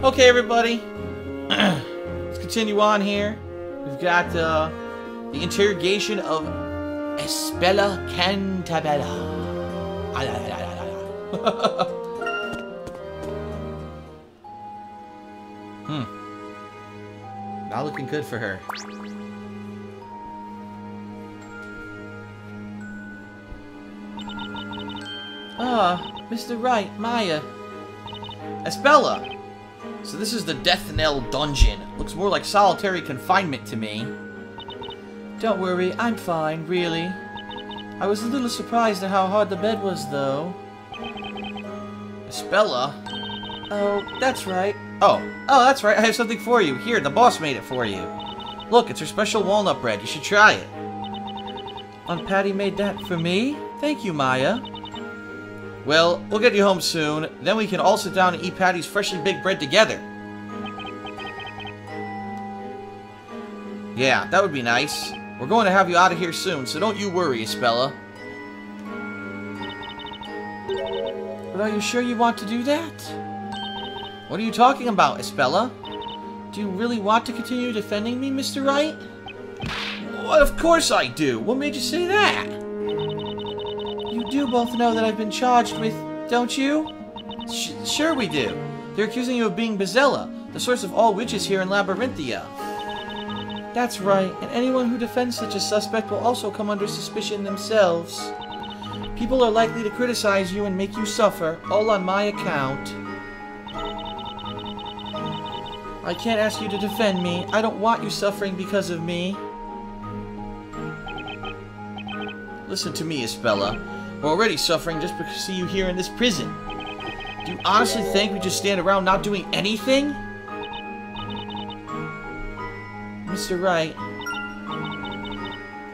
Okay, everybody. Let's continue on here. We've got the interrogation of Espella Cantabella. Not looking good for her. Ah, Mr. Wright, Maya. Espella! So this is the Death Knell dungeon. Looks more like solitary confinement to me. Don't worry, I'm fine, really. I was a little surprised at how hard the bed was, though. Espella? Oh, that's right. Oh, that's right. I have something for you. Here, the boss made it for you. Look, it's her special walnut bread. You should try it. Aunt Patty made that for me? Thank you, Maya. Well, we'll get you home soon. Then we can all sit down and eat Patty's freshly baked bread together. Yeah, that would be nice. We're going to have you out of here soon, so don't you worry, Espella. But are you sure you want to do that? What are you talking about, Espella? Do you really want to continue defending me, Mr. Wright? Well, of course I do. What made you say that? You do both know that I've been charged with, don't you? Sure we do. They're accusing you of being Bezella, the source of all witches here in Labyrinthia. That's right, and anyone who defends such a suspect will also come under suspicion themselves. People are likely to criticize you and make you suffer, all on my account. I can't ask you to defend me. I don't want you suffering because of me. Listen to me, Espella. We're already suffering just because we see you here in this prison. Do you honestly think we just stand around not doing anything? Mr. Wright.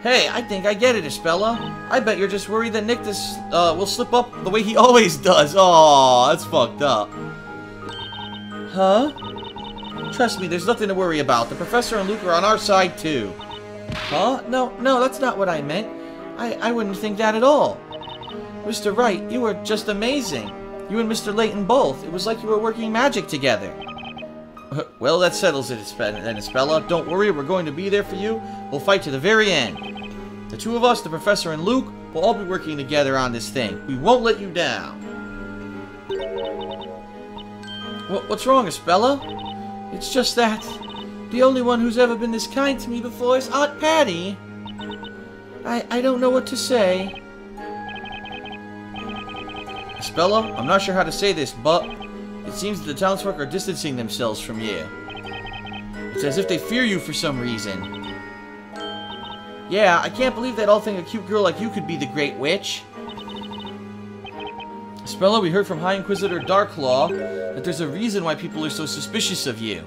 Hey, I think I get it, Espella. I bet you're just worried that Nick will slip up the way he always does. Aw, that's fucked up. Huh? Trust me, there's nothing to worry about. The Professor and Luke are on our side, too. Huh? No, that's not what I meant. I wouldn't think that at all. Mr. Wright, you were just amazing. You and Mr. Layton both. It was like you were working magic together. Well, that settles it, then, Espella. Don't worry, we're going to be there for you. We'll fight to the very end. The two of us, the Professor and Luke, will all be working together on this thing. We won't let you down. What's wrong, Espella? It's just that the only one who's ever been this kind to me before is Aunt Patty. I don't know what to say. Espella, I'm not sure how to say this, but it seems that the townsfolk are distancing themselves from you. It's as if they fear you for some reason. Yeah, I can't believe they'd all think a cute girl like you could be the Great Witch. Espella, we heard from High Inquisitor Darklaw that there's a reason why people are so suspicious of you.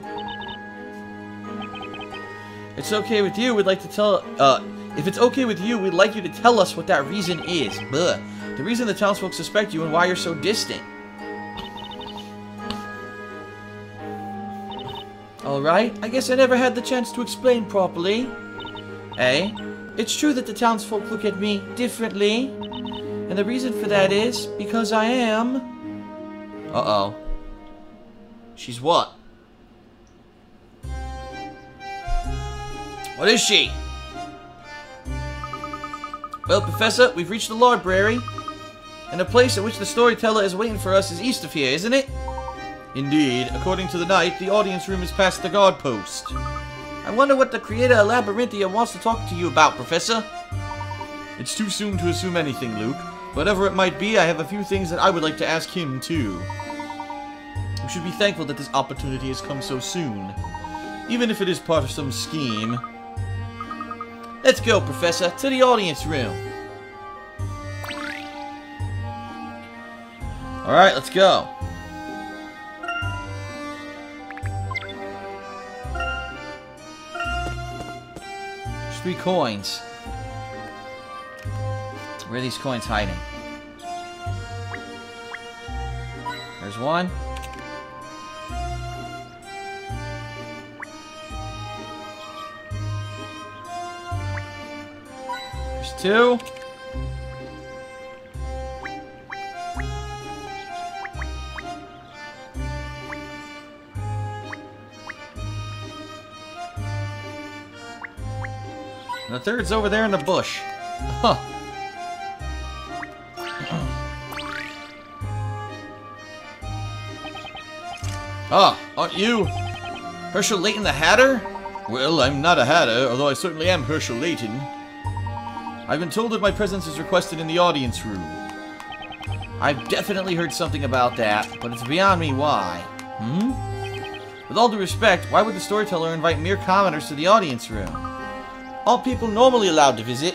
It's okay with you, we'd like to tell, if it's okay with you, we'd like you to tell us what that reason is. Bleh. The reason the townsfolk suspect you and why you're so distant. Alright, I guess I never had the chance to explain properly. Eh? It's true that the townsfolk look at me differently. And the reason for that is because I am... Uh-oh. She's what? What is she? Well, Professor, we've reached the library. And the place at which the Storyteller is waiting for us is east of here, isn't it? Indeed. According to the knight, the audience room is past the guard post. I wonder what the creator of Labyrinthia wants to talk to you about, Professor. It's too soon to assume anything, Luke. Whatever it might be, I have a few things that I would like to ask him, too. We should be thankful that this opportunity has come so soon. Even if it is part of some scheme. Let's go, Professor, to the audience room. Alright, let's go. There's 3 coins. Where are these coins hiding? There's 1. There's 2. And the third's over there in the bush. Huh. Ah, aren't you Herschel Layton the Hatter? Well, I'm not a hatter, although I certainly am Herschel Layton. I've been told that my presence is requested in the audience room. I've definitely heard something about that, but it's beyond me why. With all due respect, why would the storyteller invite mere commoners to the audience room? Aren't people normally allowed to visit?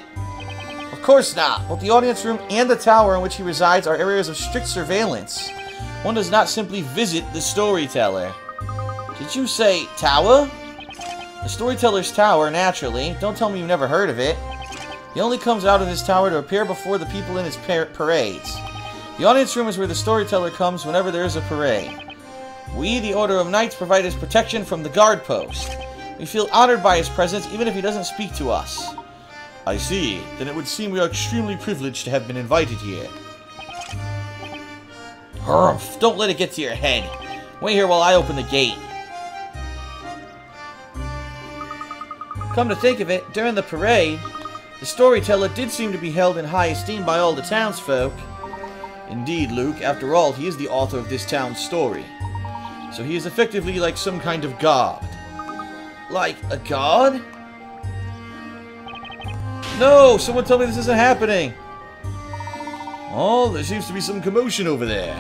Of course not. Both the audience room and the tower in which he resides are areas of strict surveillance. One does not simply visit the storyteller. Did you say tower? The storyteller's tower, naturally. Don't tell me you've never heard of it. He only comes out of his tower to appear before the people in his parades. The audience room is where the storyteller comes whenever there is a parade. We, the Order of Knights, provide his protection from the guard post. We feel honored by his presence, even if he doesn't speak to us. I see. Then it would seem we are extremely privileged to have been invited here. Humph! Don't let it get to your head. Wait here while I open the gate. Come to think of it, during the parade, the storyteller did seem to be held in high esteem by all the townsfolk. Indeed, Luke. After all, he is the author of this town's story. So he is effectively like some kind of god. Like a god? No! Someone tell me this isn't happening! Oh, there seems to be some commotion over there.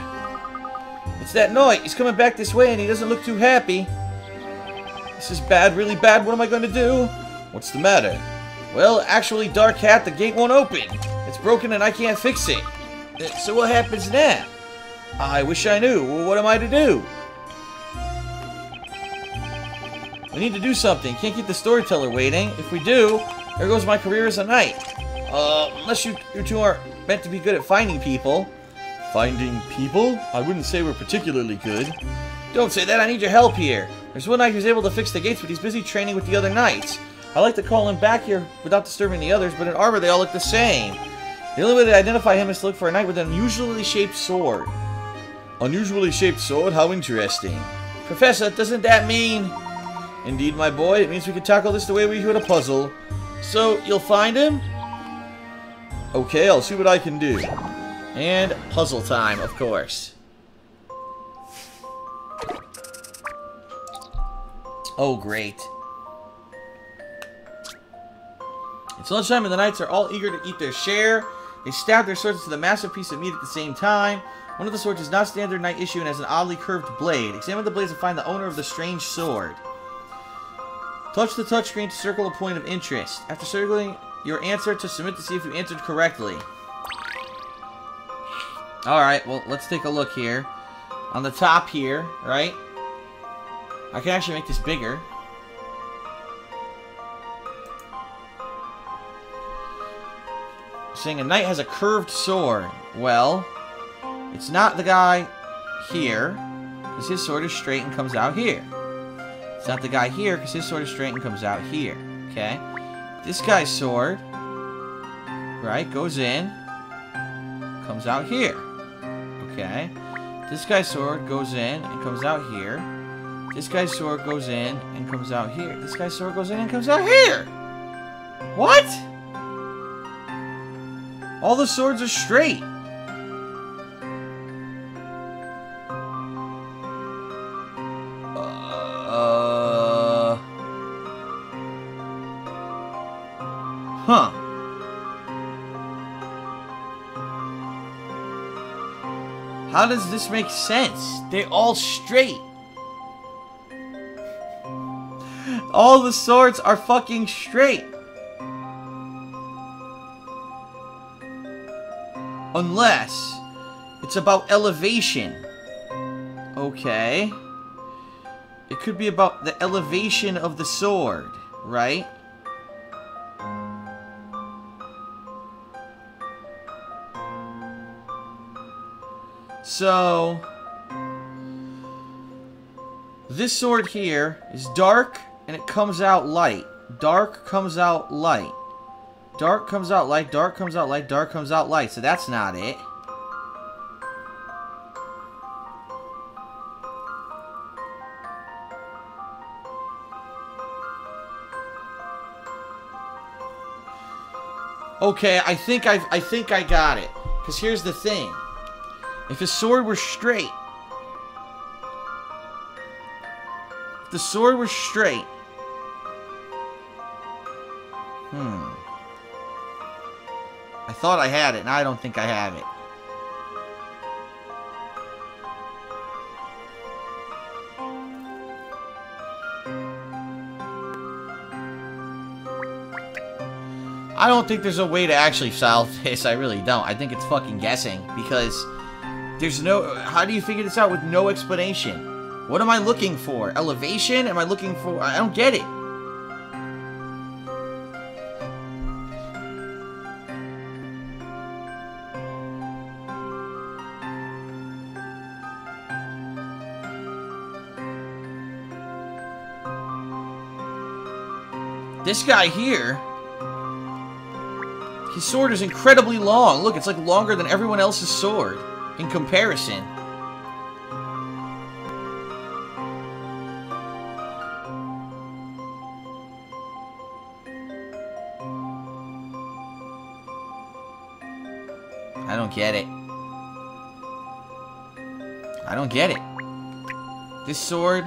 It's that knight. He's coming back this way and he doesn't look too happy. This is bad, really bad. What am I going to do? What's the matter? Well, actually, Dark Hat, the gate won't open. It's broken and I can't fix it. So what happens now? I wish I knew. Well, what am I to do? We need to do something. Can't keep the storyteller waiting. If we do, there goes my career as a knight. Unless you two aren't meant to be good at finding people. Finding people? I wouldn't say we're particularly good. Don't say that. I need your help here. There's one knight who's able to fix the gates, but he's busy training with the other knights. I like to call him back here without disturbing the others, but in armor they all look the same. The only way to identify him is to look for a knight with an unusually shaped sword. Unusually shaped sword? How interesting. Professor, doesn't that mean... Indeed, my boy. It means we can tackle this the way we would a puzzle. So, you'll find him? Okay, I'll see what I can do. And puzzle time, of course. Oh, great. It's lunchtime and the knights are all eager to eat their share. They stab their swords into the massive piece of meat at the same time. One of the swords is not standard knight issue and has an oddly curved blade. Examine the blades and find the owner of the strange sword. Touch the touchscreen to circle a point of interest. After circling your answer, to submit to see if you answered correctly. Alright, well, let's take a look here. On the top here, right? I can actually make this bigger. Saying a knight has a curved sword. Well, it's not the guy here, because his sword is straight and comes out here. It's not the guy here, because his sword is straight and comes out here. Okay? This guy's sword, right, goes in, comes out here. Okay? This guy's sword goes in and comes out here. This guy's sword goes in and comes out here. This guy's sword goes in and comes out here! What? All the swords are straight. Huh. How does this make sense? They're all straight. All the swords are fucking straight. Unless it's about elevation. Okay. It could be about the elevation of the sword, right? So, this sword here is dark and it comes out light. Dark comes out light. Dark comes out light, dark comes out light, dark comes out light. So that's not it. Okay, I think I got it. Because here's the thing. If his sword were straight... If the sword were straight... I thought I had it, now I don't think I have it. I don't think there's a way to actually solve this. I really don't. I think it's fucking guessing. Because there's no... How do you figure this out with no explanation? What am I looking for? Elevation? Am I looking for... I don't get it. This guy here... His sword is incredibly long. Look, it's like longer than everyone else's sword in comparison. I don't get it. I don't get it. This sword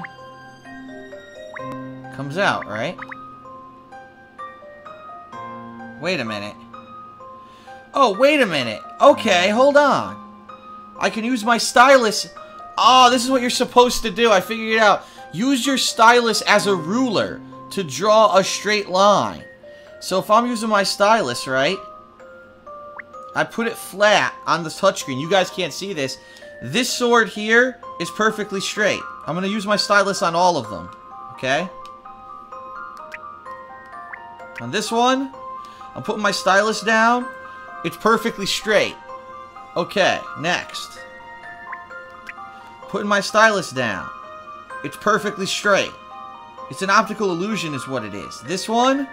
comes out, right? Wait a minute. Oh, wait a minute. Okay, hold on. I can use my stylus. Oh, this is what you're supposed to do. I figured it out. Use your stylus as a ruler to draw a straight line. So if I'm using my stylus, right? I put it flat on the touchscreen. You guys can't see this. This sword here is perfectly straight. I'm going to use my stylus on all of them. Okay? On this one, I'm putting my stylus down. It's perfectly straight. Okay, next. Putting my stylus down. It's perfectly straight. It's an optical illusion is what it is. This one,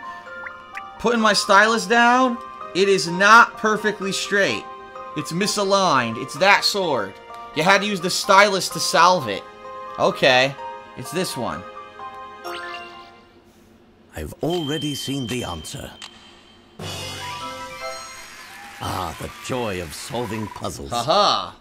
putting my stylus down, it is not perfectly straight. It's misaligned. It's that sword. You had to use the stylus to solve it. Okay, it's this one. I've already seen the answer. Ah, the joy of solving puzzles. Haha.